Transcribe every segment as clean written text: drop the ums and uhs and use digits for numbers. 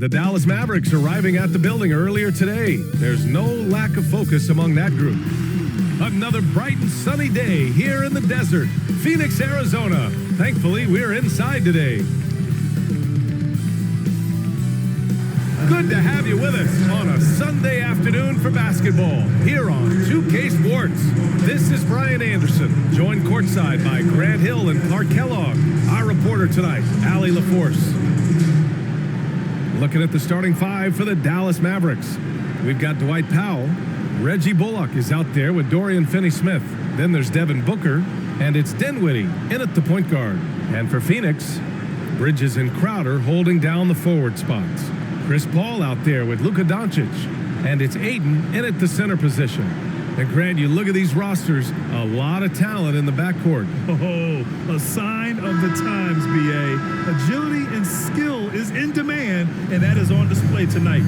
The Dallas Mavericks arriving at the building earlier today. There's no lack of focus among that group. Another bright and sunny day here in the desert, Phoenix, Arizona. Thankfully, we're inside today. Good to have you with us on a Sunday afternoon for basketball here on 2K Sports. This is Brian Anderson, joined courtside by Grant Hill and Clark Kellogg. Our reporter tonight, Allie LaForce. Looking at the starting five for the Dallas Mavericks. We've got Dwight Powell. Reggie Bullock is out there with Dorian Finney-Smith. Then there's Devin Booker, and it's Dinwiddie in at the point guard. And for Phoenix, Bridges and Crowder holding down the forward spots. Chris Paul out there with Luka Doncic, and it's Aiden in at the center position. And Grant, you look at these rosters, a lot of talent in the backcourt. Oh, a sign of the times, B.A. Agility and skill is in demand, and that is on display tonight.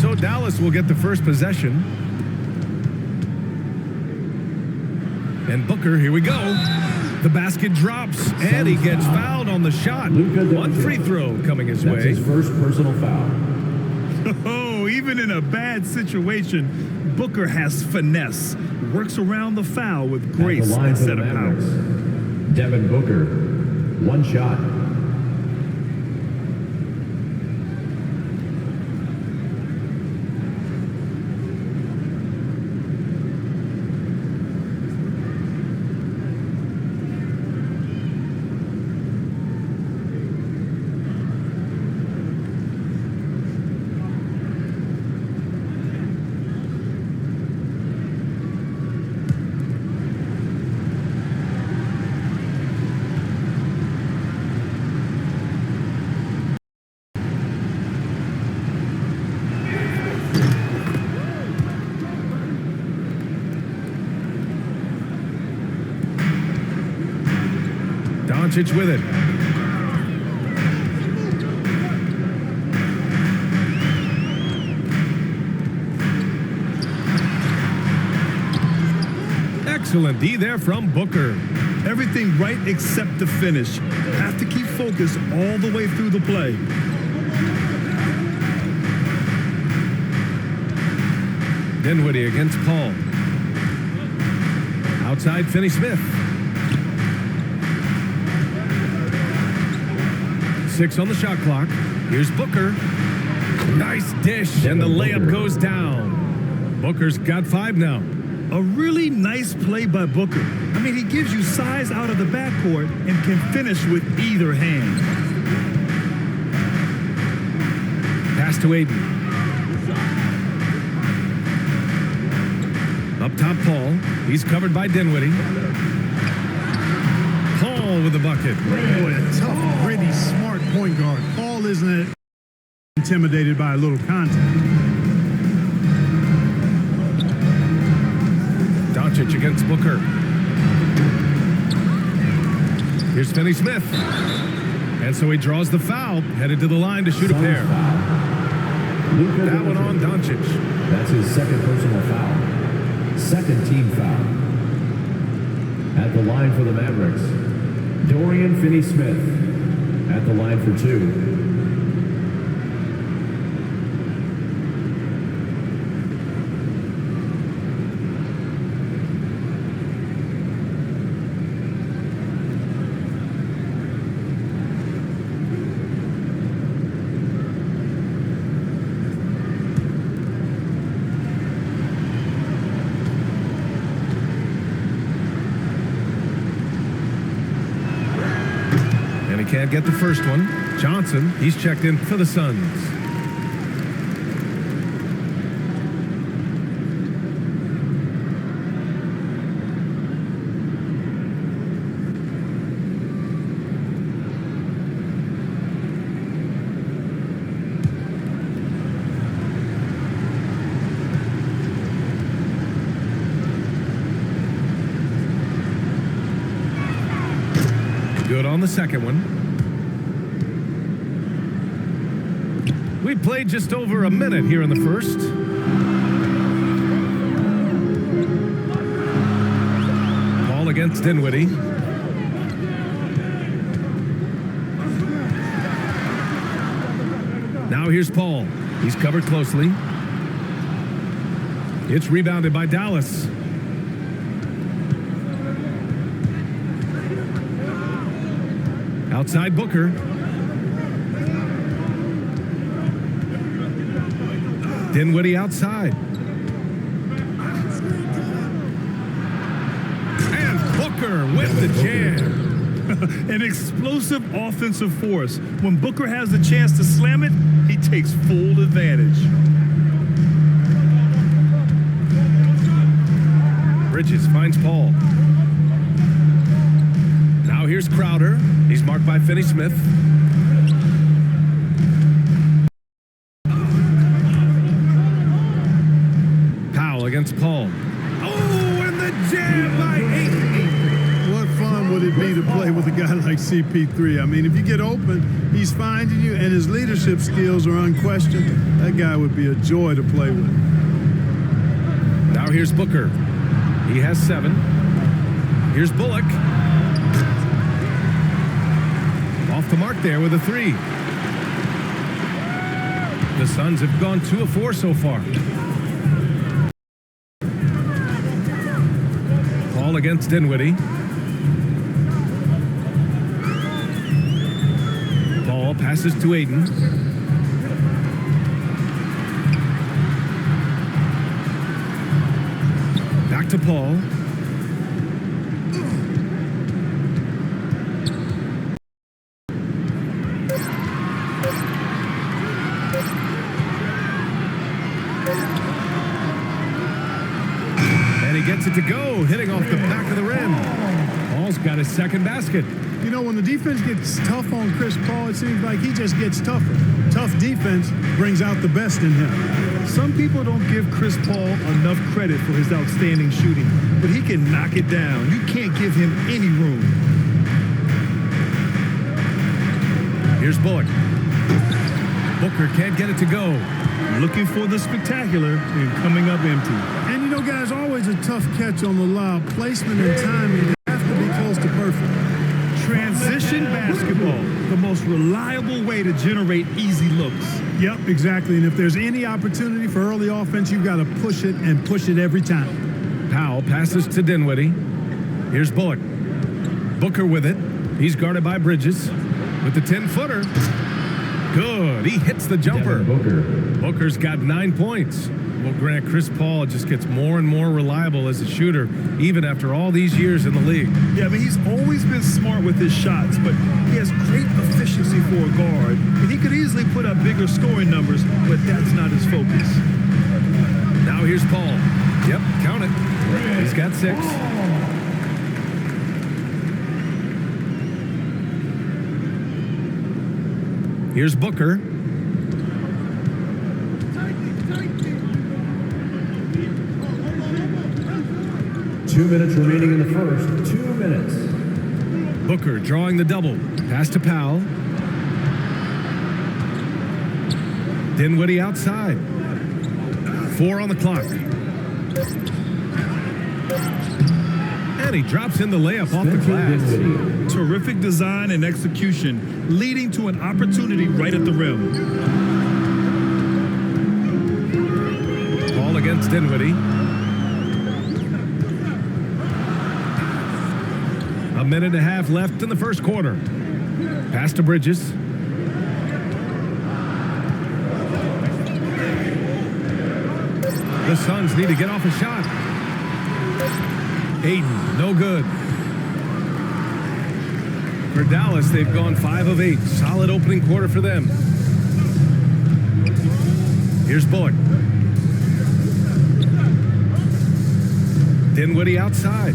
So Dallas will get the first possession. And Booker, here we go. The basket drops, and he gets fouled on the shot. One free throw coming his way. That's his first personal foul. Oh, even in a bad situation, Booker has finesse. Works around the foul with grace instead of power. Devin Booker, one shot. Doncic with it. Excellent D there from Booker. Everything right except the finish. Have to keep focused all the way through the play. Dinwiddie against Paul. Outside Finney-Smith. 6 on the shot clock. Here's Booker. Nice dish, and the layup goes down. Booker's got 5 now. A really nice play by Booker. I mean, he gives you size out of the backcourt and can finish with either hand. Pass to Aiden. Up top, Paul. He's covered by Dinwiddie. Paul with the bucket. Boy, a tough, gritty, smart point guard. Paul isn't intimidated by a little contact. Doncic against Booker. Here's Finney-Smith. And so he draws the foul, headed to the line to shoot a pair. That one on Doncic. That's his second personal foul. Second team foul. At the line for the Mavericks, Dorian Finney-Smith at the line for 2. Can't get the first one. Johnson, he's checked in for the Suns. Good on the second one. We played just over a minute here in the first. Ball against Dinwiddie. Now here's Paul. He's covered closely. It's rebounded by Dallas. Outside Booker. Dinwiddie outside. And Booker with the jam. An explosive offensive force. When Booker has the chance to slam it, he takes full advantage. Bridges finds Paul. Now here's Crowder. He's marked by Finney-Smith. Powell against Paul. Oh, and the jam by 8. What fun would it be to play with a guy like CP3? I mean, if you get open, he's finding you, and his leadership skills are unquestioned. That guy would be a joy to play with. Now here's Booker. He has 7. Here's Bullock. Off the mark there with a 3. The Suns have gone 2 of 4 so far. Paul against Dinwiddie. Paul passes to Aiden. Back to Paul. And he gets it to go, hitting off the back of the rim. Paul's got his second basket. You know, when the defense gets tough on Chris Paul, it seems like he just gets tougher. Tough defense brings out the best in him. Some people don't give Chris Paul enough credit for his outstanding shooting, but he can knock it down. You can't give him any room. Here's Bullock. Booker can't get it to go. Looking for the spectacular and coming up empty. And you know, guys, always a tough catch on the lob. Placement and timing have to be close to perfect. Transition basketball, the most reliable way to generate easy looks. Yep, exactly. And if there's any opportunity for early offense, you've got to push it and push it every time. Powell passes to Dinwiddie. Here's Bullock. Booker with it. He's guarded by Bridges with the 10-footer. Good. He hits the jumper. Booker's got 9 points. Well, Grant, Chris Paul just gets more and more reliable as a shooter, even after all these years in the league. Yeah, I mean, he's always been smart with his shots, but he has great efficiency for a guard, and he could easily put up bigger scoring numbers, but that's not his focus. Now here's Paul. Yep, count it. He's got 6. Here's Booker. Two minutes remaining in the first. 2 minutes. Booker drawing the double. Pass to Powell. Dinwiddie outside. 4 on the clock. And he drops in the layup off the glass. Terrific design and execution, leading to an opportunity right at the rim. Paul against Dinwiddie. A minute and a half left in the first quarter. Pass to Bridges. The Suns need to get off a shot. Aiden, no good. For Dallas, they've gone 5 of 8. Solid opening quarter for them. Here's Bullock. Dinwiddie outside.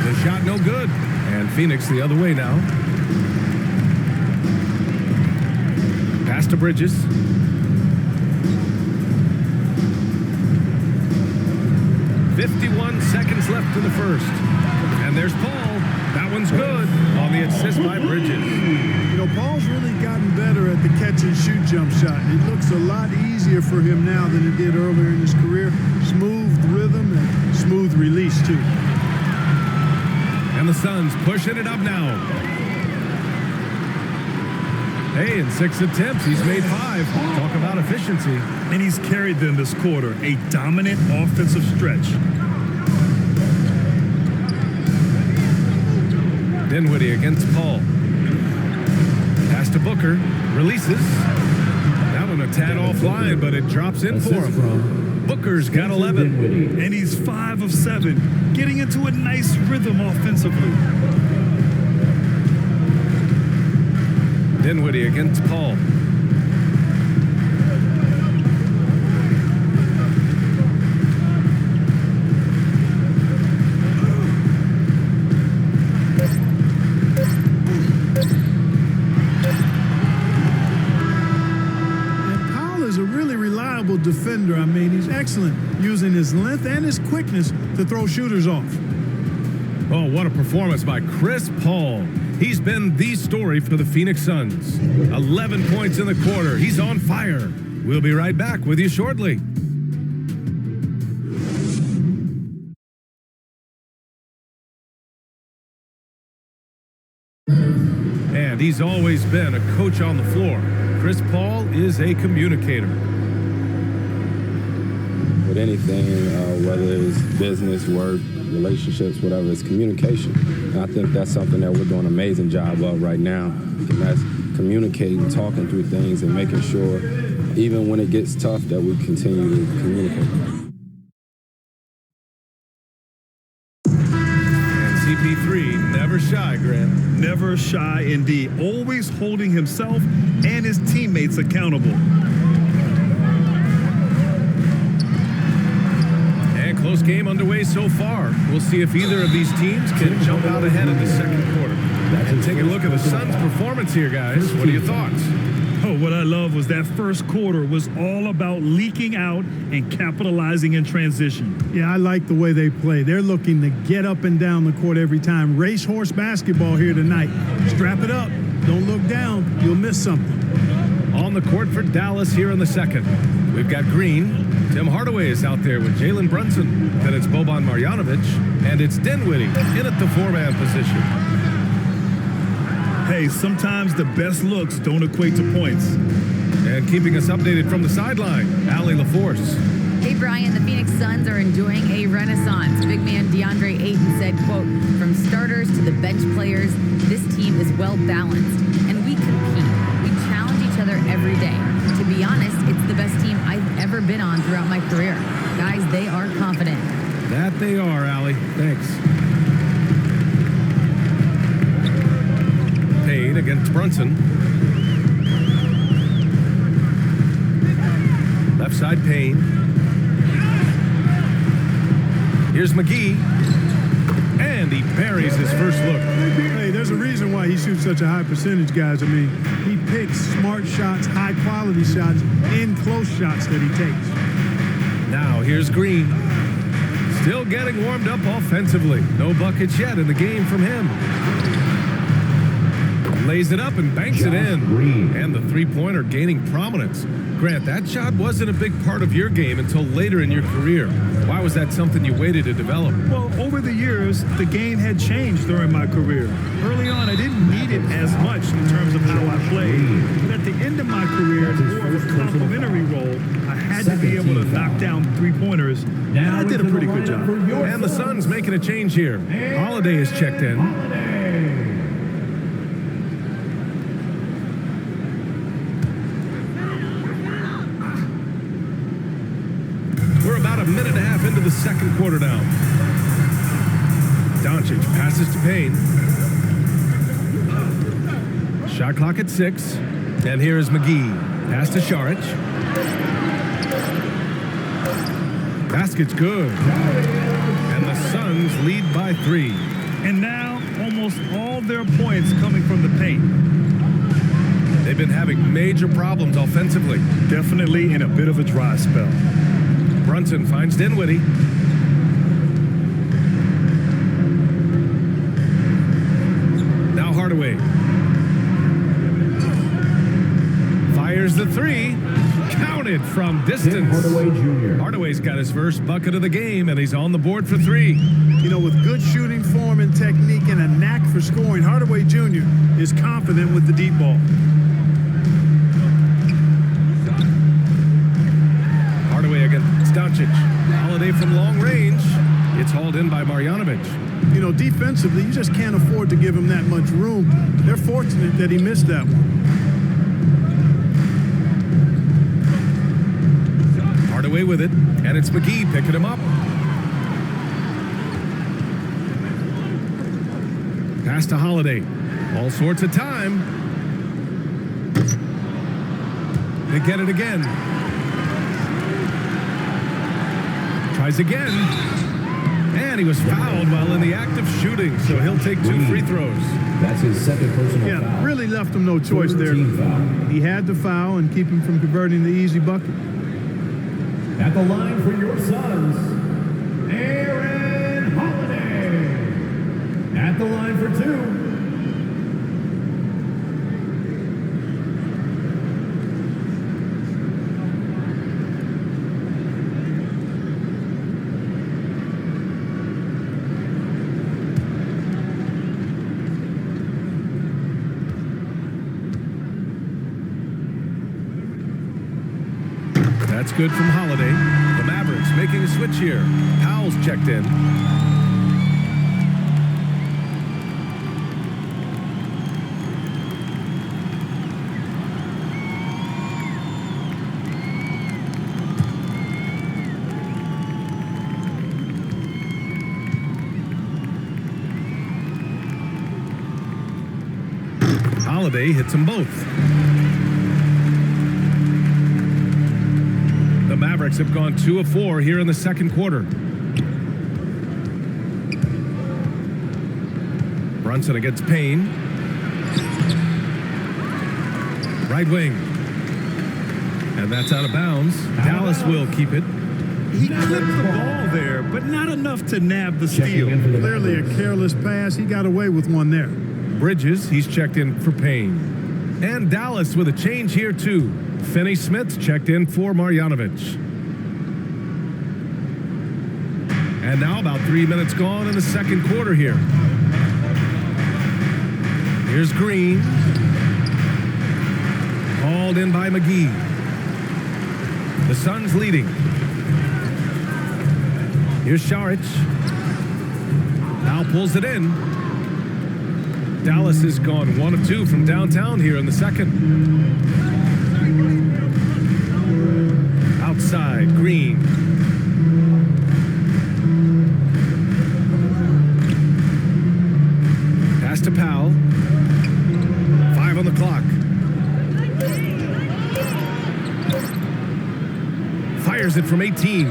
The shot no good. And Phoenix the other way now. Pass to Bridges. Seconds left in the first. And there's Paul. That one's good on the assist by Bridges. You know, Paul's really gotten better at the catch-and-shoot jump shot. It looks a lot easier for him now than it did earlier in his career. Smooth rhythm and smooth release, too. And the the Suns pushing it up now. Hey, in 6 attempts, he's made 5. Talk about efficiency. And he's carried them this quarter. A dominant offensive stretch. Dinwiddie against Paul. Pass to Booker. Releases. That one a tad offline, but it drops in for him. Booker's got 11. And he's 5 of 7, getting into a nice rhythm offensively. Dinwiddie against Paul. Defender. I mean, he's excellent using his length and his quickness to throw shooters off. Oh, what a performance by Chris Paul. He's been the story for the Phoenix Suns. 11 points in the quarter. He's on fire. We'll be right back with you shortly. And he's always been a coach on the floor. Chris Paul is a communicator. With anything, whether it's business, work, relationships, whatever, it's communication. And I think that's something that we're doing an amazing job of right now. And that's communicating, talking through things, and making sure, even when it gets tough, that we continue to communicate. And CP3, never shy, Grant. Never shy indeed. Always holding himself and his teammates accountable. Close game underway so far. We'll see if either of these teams can jump out ahead in the second quarter. And take a look at the Suns' performance here, guys. What are your thoughts? Oh, what I love was that first quarter was all about leaking out and capitalizing in transition. Yeah, I like the way they play. They're looking to get up and down the court every time. Racehorse basketball here tonight. Strap it up. Don't look down. You'll miss something. On the court for Dallas here in the second. We've got Green. Tim Hardaway is out there with Jalen Brunson. Then it's Boban Marjanovic. And it's Dinwiddie in at the 4-man position. Hey, sometimes the best looks don't equate to points. And keeping us updated from the sideline, Allie LaForce. Hey, Brian, the Phoenix Suns are enjoying a renaissance. Big man DeAndre Ayton said, quote, "From starters to the bench players, this team is well balanced, and we compete. We challenge each other every day. To be honest, it's the best team I've ever been on throughout my career. Guys, they are confident." That they are, Allie. Thanks. Payne against Brunson. Left side Payne. Here's McGee. And he buries his first look. Hey, there's a reason why he shoots such a high percentage, guys. I mean, he picks smart shots, high-quality shots, and close shots that he takes. Now, here's Green. Still getting warmed up offensively. No buckets yet in the game from him. Lays it up and banks it in. And the three-pointer gaining prominence. Grant, that shot wasn't a big part of your game until later in your career. Why was that something you waited to develop? Well, over the years, the game had changed during my career. Early on, I didn't need it as much in terms of how I played. But at the end of my career, it's more of a complementary role. I had to be able to knock down three-pointers, and I did a pretty good job. And the Suns making a change here. Holiday is checked in. We're about a minute and a half into the second quarter now. Doncic passes to Payne. Shot clock at 6. And here is McGee. Pass to Šarić. Basket's good. And the Suns lead by 3. And now, almost all their points coming from the paint. They've been having major problems offensively. Definitely in a bit of a dry spell. Brunson finds Dinwiddie. Now Hardaway. Fires the 3. Count it. counted from Tim distance. Hardaway Jr. Hardaway's got his first bucket of the game, and he's on the board for 3. You know, with good shooting form and technique and a knack for scoring, Hardaway Jr. is confident with the deep ball. Hardaway against Doncic. Holiday from long range. It's hauled in by Marjanovic. You know, defensively, you just can't afford to give him that much room. They're fortunate that he missed that one. Hardaway with it, and it's McGee picking him up. Pass to Holiday. All sorts of time. They get it again. Tries again. And he was fouled while in the act of shooting, so he'll take 2 free throws. That's his second personal Yeah, foul. really left him no choice there. Team foul. He had to foul and keep him from converting the easy bucket. At the line for your Suns, Aaron Holiday. At the line for 2. That's good from Holiday. The Mavericks making a switch here. Powell's checked in. Holiday hits them both. The Mavericks have gone 2 of 4 here in the second quarter. Brunson against Payne. Right wing. And that's out of bounds. Dallas will keep it. He clipped the ball there, but not enough to nab the Checking steal. in for the Clearly a Mavericks. careless pass. He got away with one there. Bridges, he's checked in for Payne. And Dallas with a change here too. Finney Smith checked in for Marjanovic. And now about 3 minutes gone in the second quarter here. Here's Green. Hauled in by McGee. The Suns leading. Here's Šarić. Now pulls it in. Dallas has gone 1 of 2 from downtown here in the second. Outside, Green. Pass to Powell. 5 on the clock. Fires it from 18.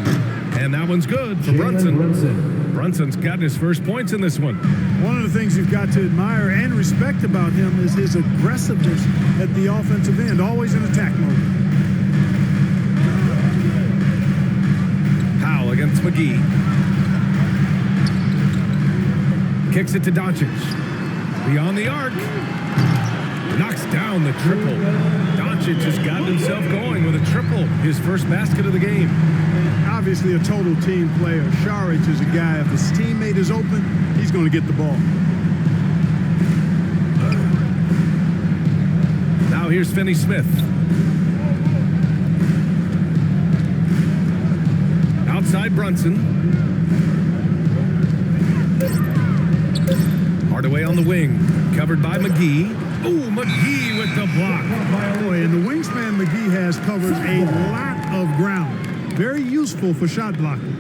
And that one's good for Brunson. Brunson's gotten his first points in this one. One of the things you've got to admire and respect about him is his aggressiveness at the offensive end, always in attack mode. Powell against McGee. Kicks it to Doncic. Beyond the arc. Knocks down the triple. Doncic has gotten himself going with a triple. His first basket of the game. Obviously a total team player. Šarić is a guy, if his teammate is open, he's going to get the ball. Now here's Finney Smith. Outside Brunson. Hardaway on the wing. Covered by McGee. Ooh, McGee with the block. Boy, and the wingspan McGee has covers a lot of ground. Very useful for shot blocking.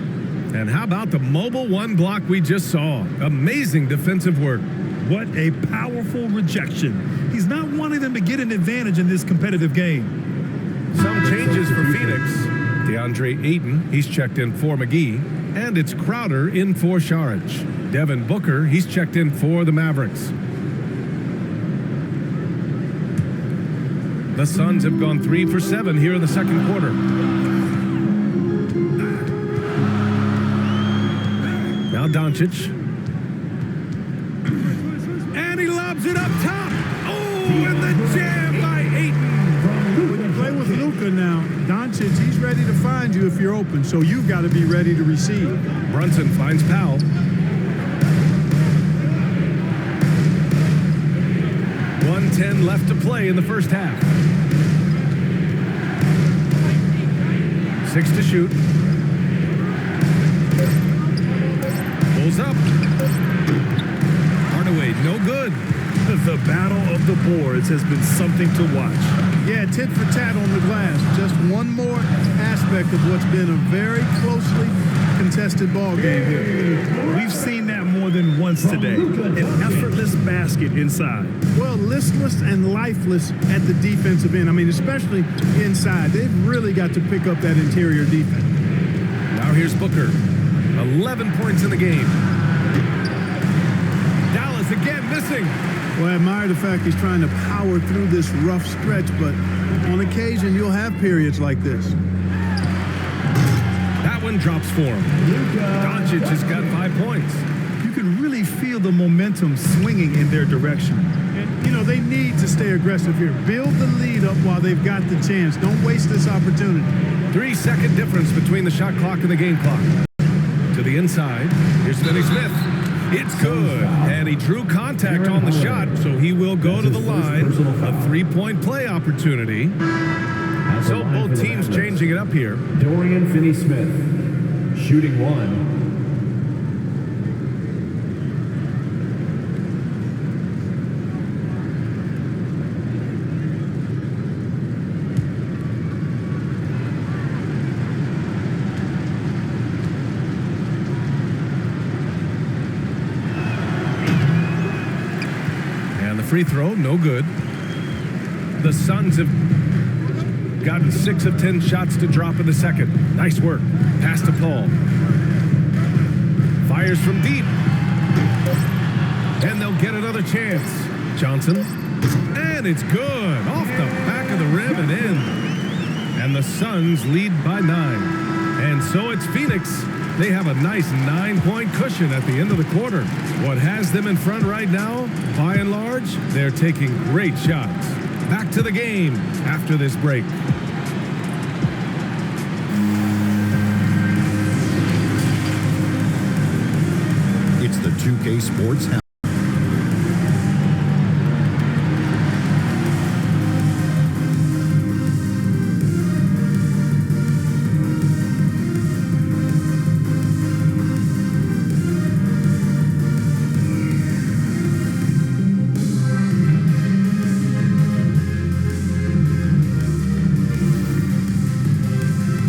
And how about the mobile 1 block we just saw? Amazing defensive work. What a powerful rejection. He's not wanting them to get an advantage in this competitive game. Some changes for Phoenix. DeAndre Ayton, he's checked in for McGee. And it's Crowder in for Šarić. Devin Booker, he's checked in for the Mavericks. The Suns have gone 3 for 7 here in the second quarter. Now Doncic. And he lobs it up top. Oh, and the jam by Ayton. When you play with Luka now, Doncic Doncic, he's ready to find you if you're open, so you've got to be ready to receive. Brunson finds Powell. .110 left to play in the first half. 6 to shoot. Pulls up. Hardaway, no good. The battle of the boards has been something to watch. Yeah, tit for tat on the glass. Just one more aspect of what's been a very closely contested ball game here. We've seen that more than once today. An effortless basket inside. Well, listless and lifeless at the defensive end. I mean, especially inside. They've really got to pick up that interior defense. Now here's Booker. 11 points in the game. Dallas again missing. Well, I admire the fact he's trying to power through this rough stretch, but on occasion you'll have periods like this. That one drops for him. Doncic has got 5 points. You can really feel the momentum swinging in their direction. And, you know, they need to stay aggressive here. Build the lead up while they've got the chance. Don't waste this opportunity. 3-second difference between the shot clock and the game clock. To the inside. Here's Finney Smith. It's good. And he drew contact on the shot, so he will go to the line. A 3-point play opportunity. So both teams changing it up here. Dorian Finney-Smith, shooting 1. Free throw, no good. The Suns have gotten 6 of 10 shots to drop in the second. Nice work. Pass to Paul. Fires from deep. And they'll get another chance. Johnson. And it's good. Off the back of the rim and in. And the Suns lead by 9. And so it's Phoenix. They have a nice 9-point cushion at the end of the quarter. What has them in front right now, by and large, they're taking great shots. Back to the game after this break. It's the 2K Sports House.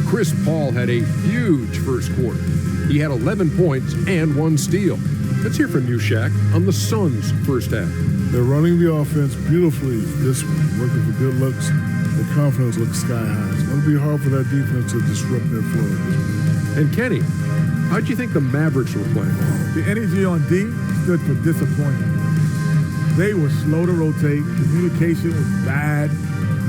Chris Paul had a huge first quarter. He had 11 points and 1 steal. Let's hear from you, Shaq, on the Suns' first half. They're running the offense beautifully this week, working for good looks. Their confidence looks sky high. It's going to be hard for that defense to disrupt their flow this week. And Kenny, how'd you think the Mavericks were playing? The energy on D stood for disappointment. They were slow to rotate. Communication was bad.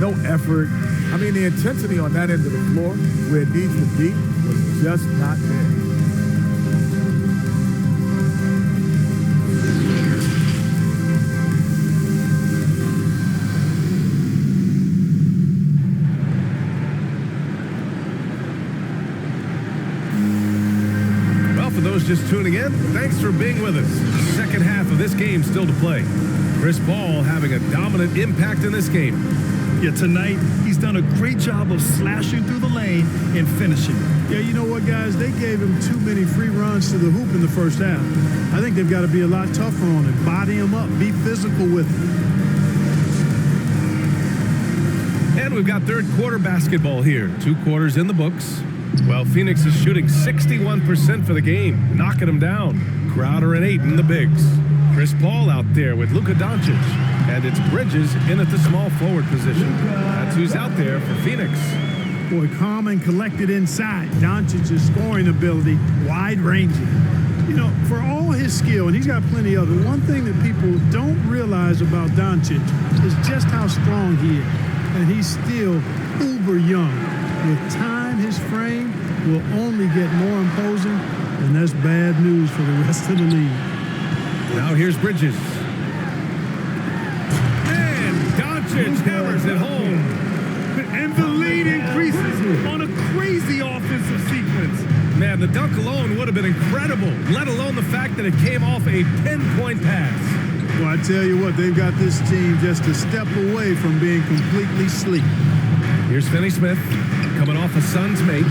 No effort. I mean, the intensity on that end of the floor, where it needs to be, was just not there. Well, for those just tuning in, thanks for being with us. Second half of this game still to play. Chris Paul having a dominant impact in this game. Yeah, tonight, he's done a great job of slashing through the lane and finishing. Yeah, you know what, guys? They gave him too many free runs to the hoop in the first half. I think they've got to be a lot tougher on him. Body him up. Be physical with him. And we've got third quarter basketball here. 2 quarters in the books. Well, Phoenix is shooting 61% for the game, knocking them down. Crowder and Ayton, the bigs. Chris Paul out there with Luka Doncic. And it's Bridges in at the small forward position. That's who's out there for Phoenix. Boy, calm and collected inside. Doncic's scoring ability, wide-ranging. You know, for all his skill, and he's got plenty of it, one thing that people don't realize about Doncic is just how strong he is. And he's still uber young. With time, his frame will only get more imposing, and that's bad news for the rest of the league. Now here's Bridges. And Doncic hammers it home. And the lead increases on dunk alone would have been incredible, let alone the fact that it came off a pinpoint pass. Well, I tell you what, they've got this team just a step away from being completely sleep. Here's Finney Smith coming off a Suns make.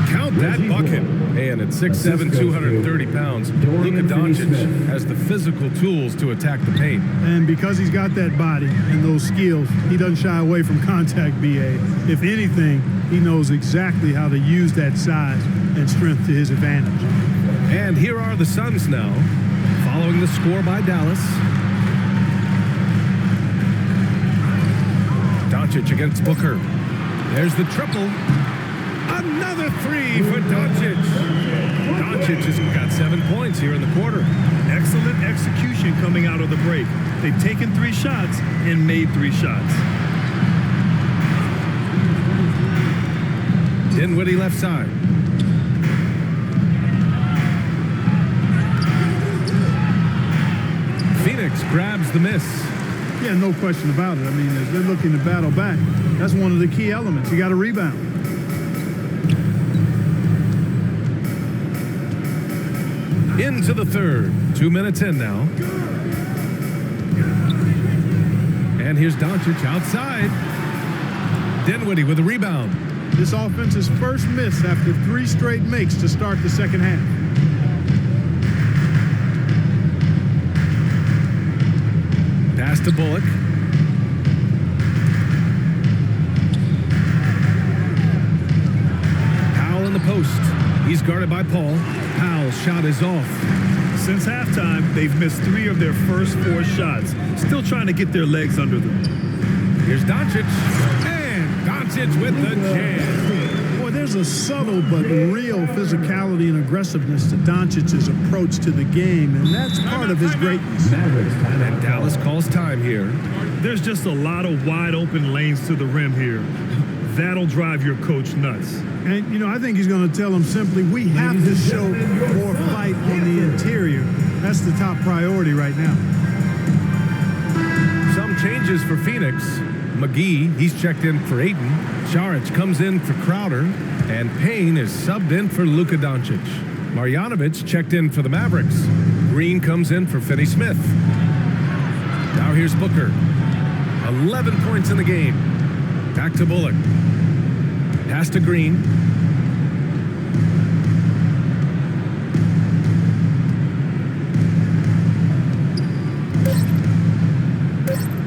Count that bucket. And at 6'7", 230 pounds, Luka Doncic has the physical tools to attack the paint. And because he's got that body and those skills, he doesn't shy away from contact, B.A. If anything, he knows exactly how to use that size and strength to his advantage. And here are the Suns now, following the score by Dallas. Doncic against Booker. There's the triple. Another three for Doncic. Doncic has got 7 points here in the quarter. Excellent execution coming out of the break. They've taken 3 shots and made 3 shots. Dinwiddie left side. Phoenix grabs the miss. Yeah, no question about it. I mean, as they're looking to battle back, that's one of the key elements. You got to rebound. Into the third. 2 minutes in now. And here's Doncic outside. Dinwiddie with a rebound. This offense's first miss after 3 straight makes to start the second half. Pass to Bullock. Powell in the post. He's guarded by Paul. Powell's shot is off. Since halftime, they've missed 3 of their first 4 shots. Still trying to get their legs under them. Here's Doncic. And Doncic with the jam. Boy, there's a subtle but real physicality and aggressiveness to Doncic's approach to the game, and that's part of his greatness. And Dallas calls time here. There's just a lot of wide open lanes to the rim here. That'll drive your coach nuts. And, you know, I think he's going to tell them simply, we have to show more fight on the interior. That's the top priority right now. Some changes for Phoenix. McGee, he's checked in for Ayton. Saric comes in for Crowder. And Payne is subbed in for Luka Doncic. Marjanovic checked in for the Mavericks. Green comes in for Finney Smith. Now here's Booker. 11 points in the game. Back to Bullock. Pass to Green.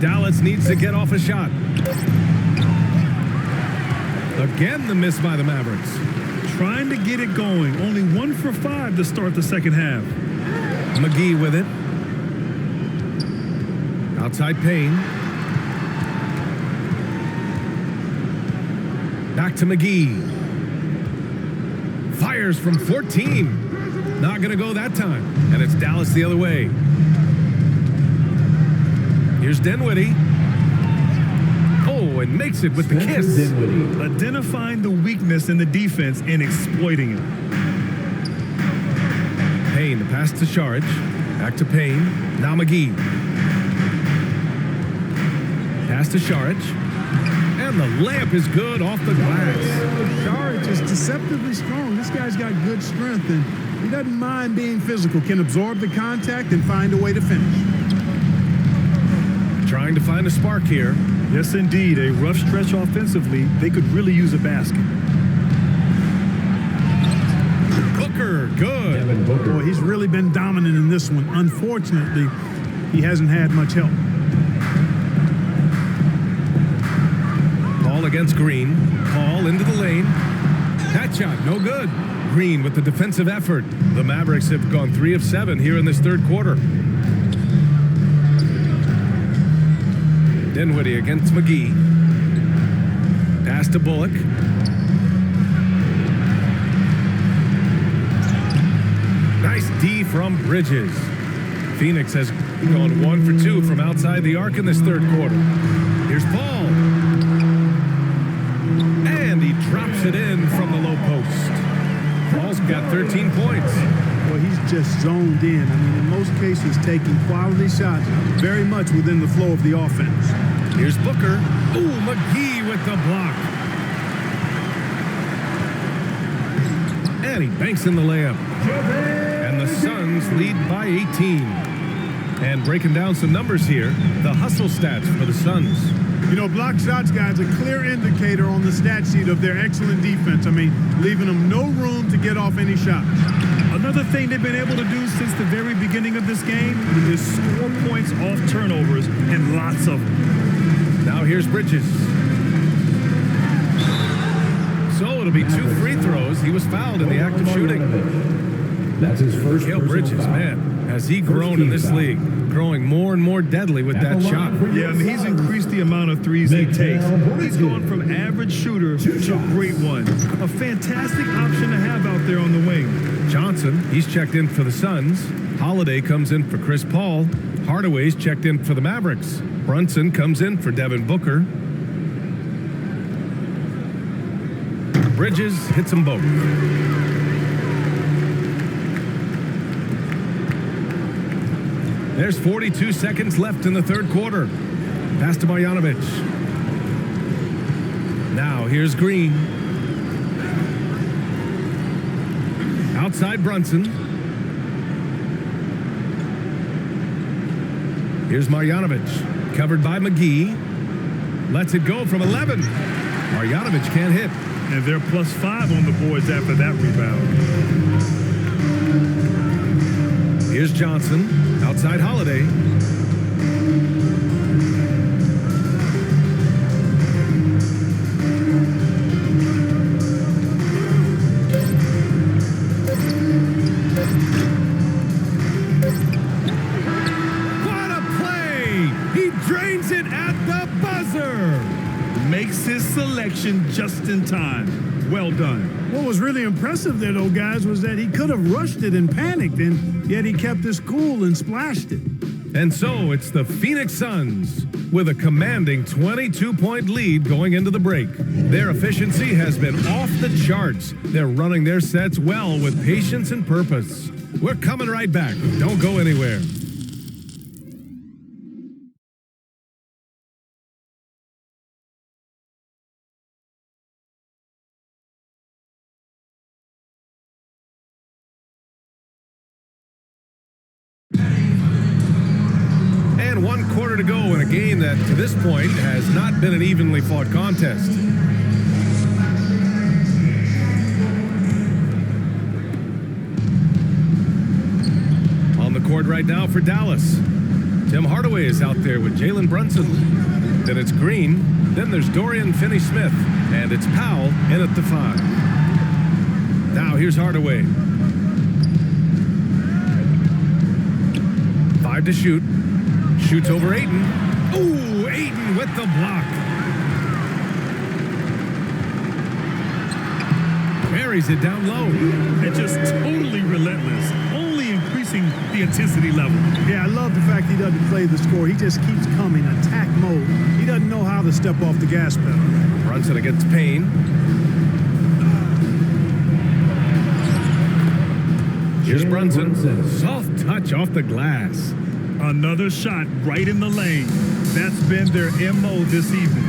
Dallas needs to get off a shot. Again, the miss by the Mavericks. Trying to get it going. Only 1 for 5 to start the second half. McGee with it. Outside Payne. Back to McGee. Fires from 14. Not going to go that time. And it's Dallas the other way. Here's Dinwiddie. Oh, and makes it with the kiss. Identifying the weakness in the defense and exploiting it. Payne, the pass to Saric. Back to Payne. Now McGee. Pass to Saric. And the layup is good off the glass. Saric is deceptively strong. This guy's got good strength, and he doesn't mind being physical, can absorb the contact and find a way to finish. Trying to find a spark here. Yes, indeed. A rough stretch offensively. They could really use a basket. Booker, good. Boy, he's really been dominant in this one. Unfortunately, he hasn't had much help. Paul against Green. Paul into the lane. That shot, no good. Green with the defensive effort. The Mavericks have gone 3 of 7 here in this third quarter. Dinwiddie against McGee. Pass to Bullock. Nice D from Bridges. Phoenix has gone 1 for 2 from outside the arc in this third quarter. Here's Paul. And he drops it in from the low post. Paul's got 13 points. Well, he's just zoned in. I mean, in most cases, taking quality shots very much within the flow of the offense. Here's Booker. Ooh, McGee with the block. and he banks in the layup. And the Suns lead by 18. And breaking down some numbers here, the hustle stats for the Suns. You know, block shots, guys, a clear indicator on the stat sheet of their excellent defense. I mean, leaving them no room to get off any shots. Another thing they've been able to do since the very beginning of this game is score points off turnovers, and lots of them. Now here's Bridges. So it'll be 2 free throws. He was fouled in the act of shooting. That's his first Mikal Bridges, man, has he grown in this league, growing more and more deadly with that shot. Yeah, I mean, he's increased the amount of threes he takes. He's gone from average shooter to a great one. A fantastic option to have out there on the wing. Johnson, he's checked in for the Suns. Holiday comes in for Chris Paul. Hardaway's checked in for the Mavericks. Brunson comes in for Devin Booker. Bridges hits them both. There's 42 seconds left in the third quarter. Pass to Marjanovic. Now here's Green. Outside Brunson. Here's Marjanovic. Covered by McGee. Lets it go from 11. Marjanovic can't hit. And they're +5 on the boards after that rebound. Here's Johnson. Outside Holiday. What a play! He drains it at the buzzer! Makes his selection just in time. Well done. What was really impressive there, though, guys, was that he could have rushed it and panicked, and yet he kept his cool and splashed it. And so it's the Phoenix Suns with a commanding 22-point lead going into the break. Their efficiency has been off the charts. They're running their sets well with patience and purpose. We're coming right back. Don't go anywhere. And 1 quarter to go in a game that, to this point, has not been an evenly fought contest. On the court right now for Dallas. Tim Hardaway is out there with Jalen Brunson. Then it's Green. Then there's Dorian Finney-Smith. And it's Powell in at the 5. Now here's Hardaway. 5 to shoot. Shoots over Ayton. Ooh, Ayton with the block. Carries it down low. And just totally relentless. Only increasing the intensity level. Yeah, I love the fact he doesn't play the score. He just keeps coming, attack mode. He doesn't know how to step off the gas pedal. Brunson against Payne. Here's Brunson. Soft touch off the glass. Another shot right in the lane. That's been their MO this evening.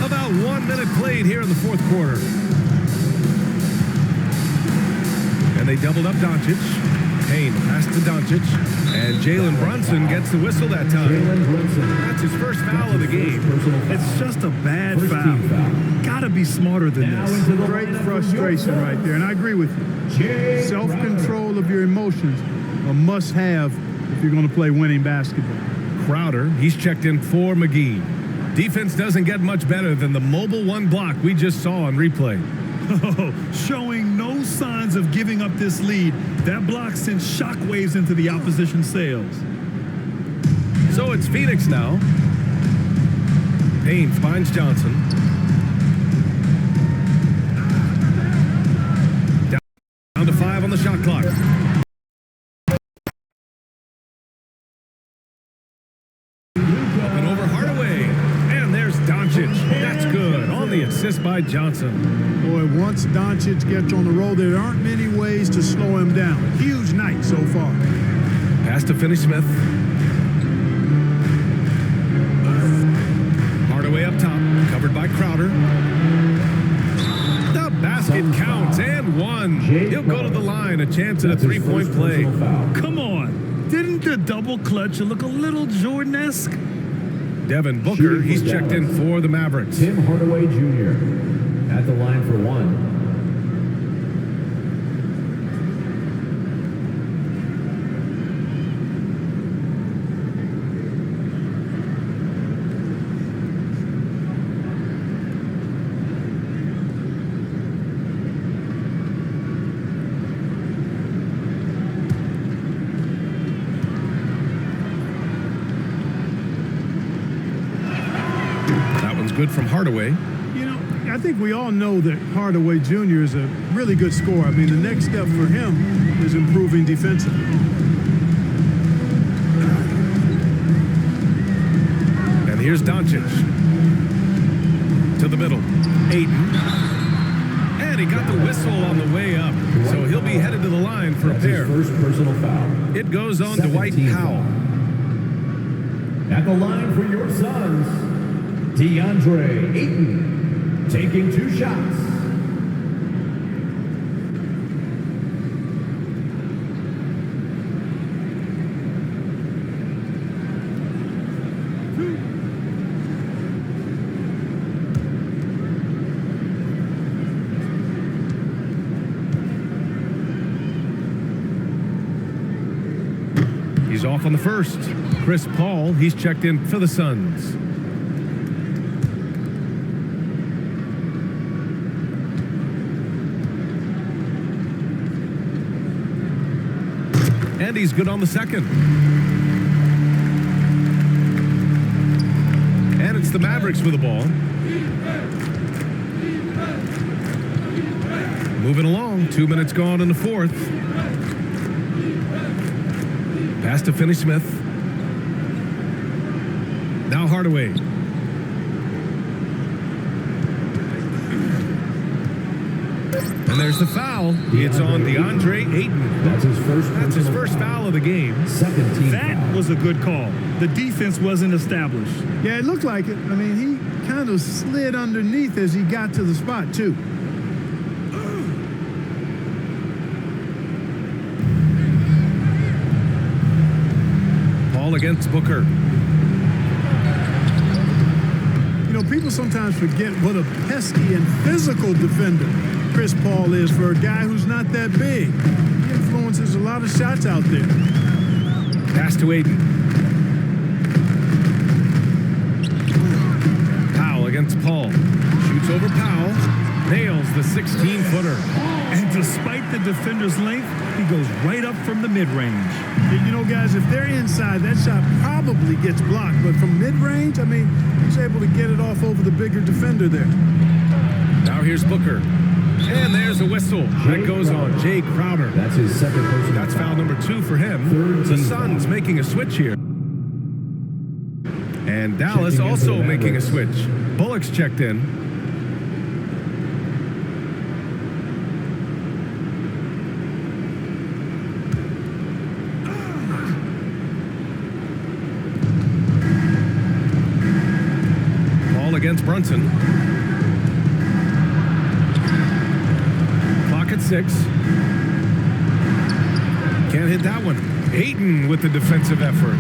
About 1 minute played here in the fourth quarter. And they doubled up Doncic. Payne passed to Doncic. And Jalen Brunson gets the whistle that time. That's his first foul of the game. It's just a bad foul. Gotta be smarter than this. Great frustration right there, and I agree with you. Self-control of your emotions a must-have if you're going to play winning basketball. Crowder, he's checked in for McGee. Defense doesn't get much better than the mobile 1 block we just saw on replay. Showing no signs of giving up this lead. That block sends shockwaves into the opposition sails. So it's Phoenix now. Payne finds Johnson. Down to 5 on the shot clock. Looking over Hardaway. And there's Doncic. That's good. On the assist by Johnson. Boy, once Doncic gets on the roll, there aren't many ways to slow him down. Huge night so far. Pass to Finney-Smith. Hardaway up top, covered by Crowder. one. He'll go to the line, a chance at a three-point play. Come on. Didn't the double clutch look a little Jordan-esque? Devin Booker, he's checked in for the Mavericks. Tim Hardaway Jr. at the line for one. Good from Hardaway. You know, I think we all know that Hardaway Jr. is a really good scorer. I mean, the next step for him is improving defensively. And here's Doncic. To the middle. Ayton. And he got the whistle on the way up. So he'll be headed to the line for a pair. First personal foul. It goes on to Dwight Powell. At the line for your Suns, DeAndre Ayton, taking 2 shots. He's off on the first. Chris Paul, he's checked in for the Suns. And he's good on the second. And it's the Mavericks with the ball. Moving along, 2 minutes gone in the fourth. Pass to Finney-Smith. Now Hardaway. And there's the foul. It's on DeAndre Ayton. That's his first foul of the game. Second team That foul. was a good call. The defense wasn't established. Yeah, it looked like it. I mean, he kind of slid underneath as he got to the spot, too. Paul against Booker. You know, people sometimes forget what a pesky and physical defender Chris Paul is for a guy who's not that big. He influences a lot of shots out there. Pass to Ayton. Powell against Paul. Shoots over Powell. Nails the 16-footer. And despite the defender's length, he goes right up from the mid-range. You know, guys, if they're inside, that shot probably gets blocked. But from mid-range, I mean, he's able to get it off over the bigger defender there. Now here's Booker. And there's a whistle. That goes on Jay Crowder. That's his second personal That's foul number 2 for him. The Suns making a switch here. And Dallas also making a switch. Bullock's checked in. Paul against Brunson. Clock at 6. Can't hit that one. Ayton with the defensive effort.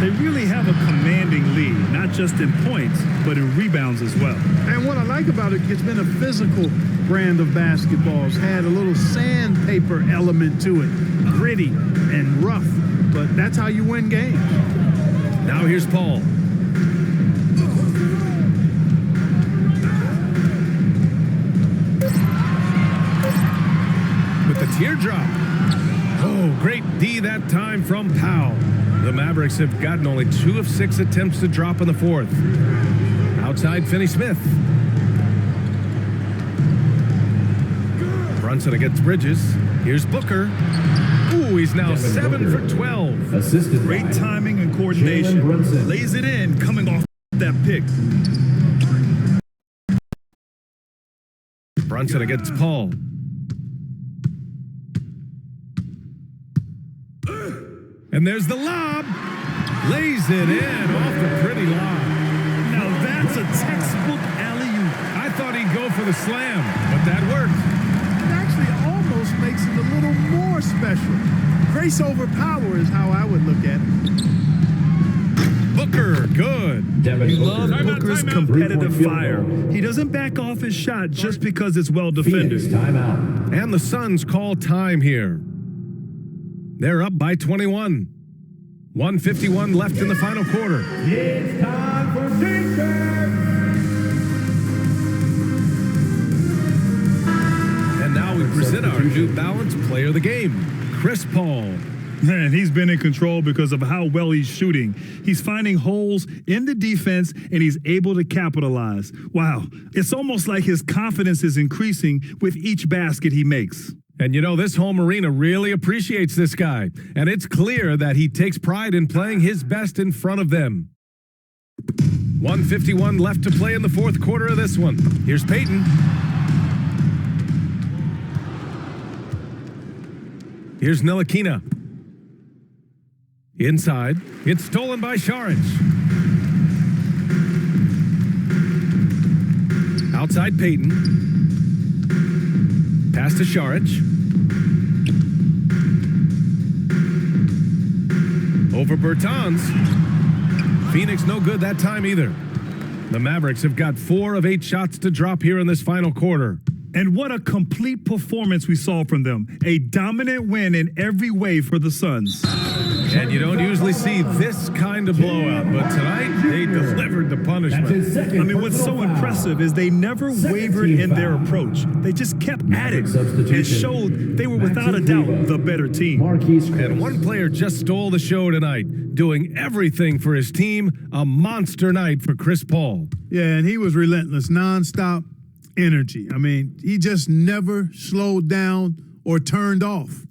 They really have a commanding lead, not just in points, but in rebounds as well. And what I like about it, it's been a physical brand of basketball. It's had a little sandpaper element to it. Gritty and rough, but that's how you win games. Now here's Paul. With the teardrop. Oh, great D that time from Powell. The Mavericks have gotten only 2 of 6 attempts to drop in the fourth. Outside Finney-Smith. Brunson against Bridges. Here's Booker. Ooh, he's now 7 for 12. Assisted Great timing and coordination. Lays it in, coming off that pick. Brunson against Paul. And there's the lob. Lays it in off the pretty lob. Now that's a textbook alley-oop. I thought he'd go for the slam, but that worked. It actually almost Pace over power is how I would look at it. Booker, good. Devin We love Booker. Booker's competitive fire. He doesn't back off his shot just because it's well defended. Phoenix timeout. And the Suns call time here. They're up by 21. 1:51 left in the final quarter. It's time for defense. And now we present our New Balance Player of the Game, Chris Paul. Man, he's been in control because of how well he's shooting. He's finding holes in the defense, and he's able to capitalize. Wow, it's almost like his confidence is increasing with each basket he makes. And you know, this home arena really appreciates this guy. And it's clear that he takes pride in playing his best in front of them. 1:51 left to play in the fourth quarter of this one. Here's Peyton. Here's Ntilikina. Inside. It's stolen by Saric. Outside Peyton. Pass to Saric. Over Bertans. Phoenix no good that time either. The Mavericks have got 4 of 8 shots to drop here in this final quarter. And what a complete performance we saw from them. A dominant win in every way for the Suns. And you don't usually see this kind of blowout, but tonight they delivered the punishment. I mean, what's so impressive is they never wavered in their approach. They just kept at it and showed they were without a doubt the better team. And one player just stole the show tonight, doing everything for his team. A monster night for Chris Paul. Yeah, and he was relentless, nonstop energy. I mean, he just never slowed down or turned off.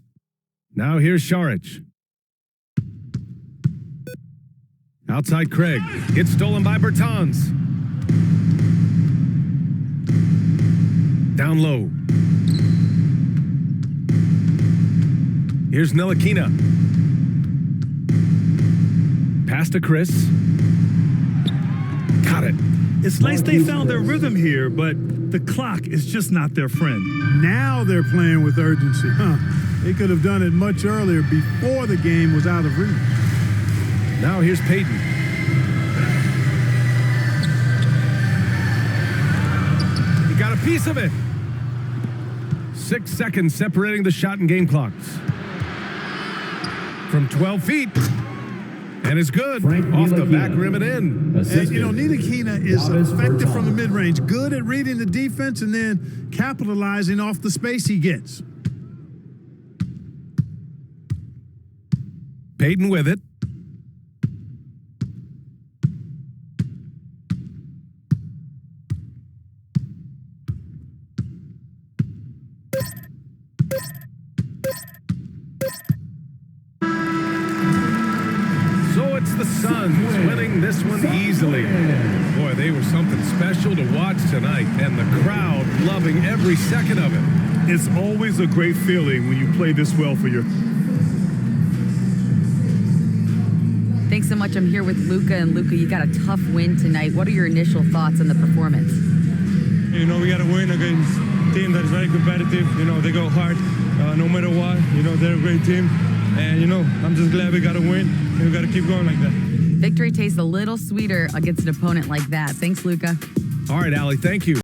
Now here's Saric. Outside Craig. It's stolen by Bertans. Down low. Here's Ntilikina. Pass to Chris. Got it. It's nice they found their rhythm here, but the clock is just not their friend. Now they're playing with urgency. They could have done it much earlier before the game was out of reach. Now here's Peyton. He got a piece of it. 6 seconds separating the shot and game clocks. From 12 feet. And it's good. Off the back rim and in. And, you know, Ntilikina is effective from the mid-range. Good at reading the defense and then capitalizing off the space he gets. Peyton with it. The Suns winning this one easily. Boy, they were something special to watch tonight, and the crowd loving every second of it. It's always a great feeling when you play this well for your... Thanks so much. I'm here with Luka, and Luka, you got a tough win tonight. What are your initial thoughts on the performance? You know, we got to win against a team that is very competitive. You know, they go hard no matter what. You know, they're a great team. And, you know, I'm just glad we got to win, and we got to keep going like that. Victory tastes a little sweeter against an opponent like that. Thanks, Luka. All right, Allie, thank you.